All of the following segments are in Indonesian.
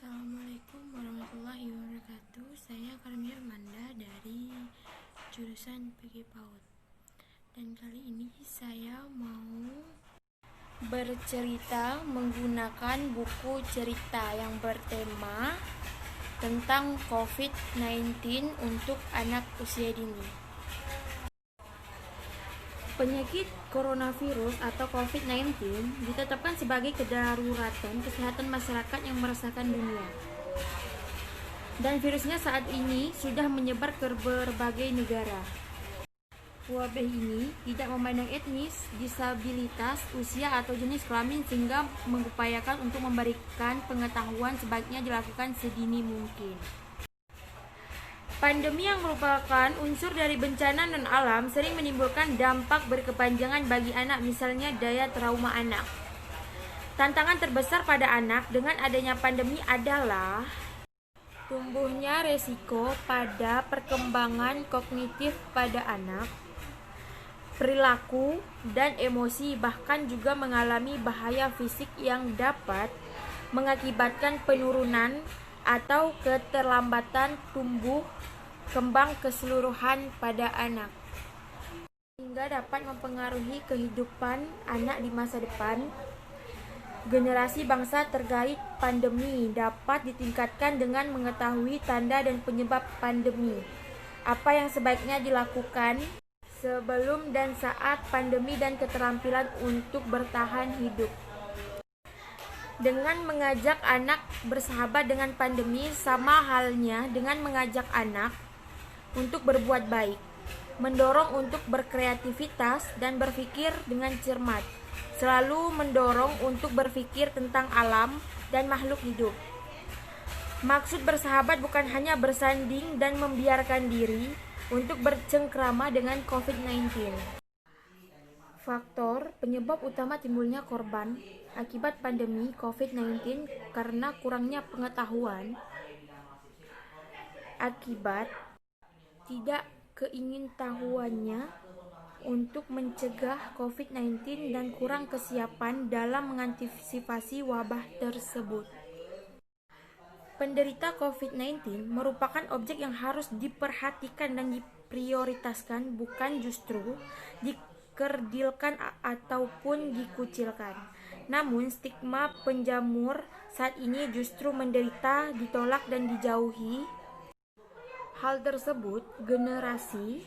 Assalamualaikum warahmatullahi wabarakatuh. Saya Karmia Amanda dari jurusan PG PAUD. Dan kali ini saya mau bercerita menggunakan buku cerita yang bertema tentang COVID-19 untuk anak usia dini. Penyakit coronavirus atau COVID-19 ditetapkan sebagai kedaruratan kesehatan masyarakat yang meresahkan dunia. Dan virusnya saat ini sudah menyebar ke berbagai negara. Wabah ini tidak memandang etnis, disabilitas, usia atau jenis kelamin sehingga mengupayakan untuk memberikan pengetahuan sebaiknya dilakukan sedini mungkin. Pandemi yang merupakan unsur dari bencana non-alam sering menimbulkan dampak berkepanjangan bagi anak, misalnya daya trauma anak. Tantangan terbesar pada anak dengan adanya pandemi adalah tumbuhnya resiko pada perkembangan kognitif pada anak, perilaku dan emosi, bahkan juga mengalami bahaya fisik yang dapat mengakibatkan penurunan atau keterlambatan tumbuh kembang keseluruhan pada anak, hingga dapat mempengaruhi kehidupan anak di masa depan. Generasi bangsa terkait pandemi dapat ditingkatkan dengan mengetahui tanda dan penyebab pandemi, apa yang sebaiknya dilakukan sebelum dan saat pandemi, dan keterampilan untuk bertahan hidup. Dengan mengajak anak bersahabat dengan pandemi, sama halnya dengan mengajak anak untuk berbuat baik, mendorong untuk berkreativitas dan berpikir dengan cermat, selalu mendorong untuk berpikir tentang alam dan makhluk hidup. Maksud bersahabat bukan hanya bersanding dan membiarkan diri untuk bercengkrama dengan COVID-19. Faktor penyebab utama timbulnya korban akibat pandemi COVID-19 karena kurangnya pengetahuan akibat tidak keingintahuannya untuk mencegah COVID-19 dan kurang kesiapan dalam mengantisipasi wabah tersebut. Penderita COVID-19 merupakan objek yang harus diperhatikan dan diprioritaskan, bukan justru dikerdilkan ataupun dikucilkan. Namun stigma penjamur saat ini justru menderita, ditolak dan dijauhi. Hal tersebut generasi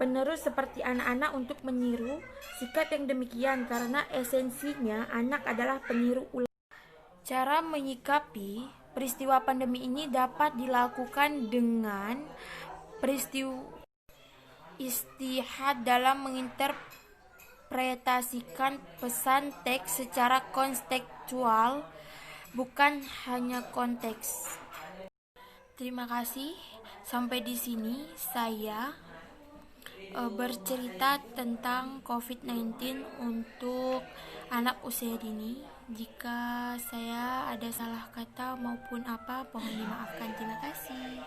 penerus seperti anak-anak untuk meniru sikap yang demikian, karena esensinya anak adalah peniru ulang. Cara menyikapi peristiwa pandemi ini dapat dilakukan dengan istihad dalam menginterpretasikan pesan teks secara kontekstual, bukan hanya konteks. Terima kasih. Sampai di sini saya bercerita tentang COVID-19 untuk anak usia dini. Jika saya ada salah kata maupun apa, mohon dimaafkan. Terima kasih.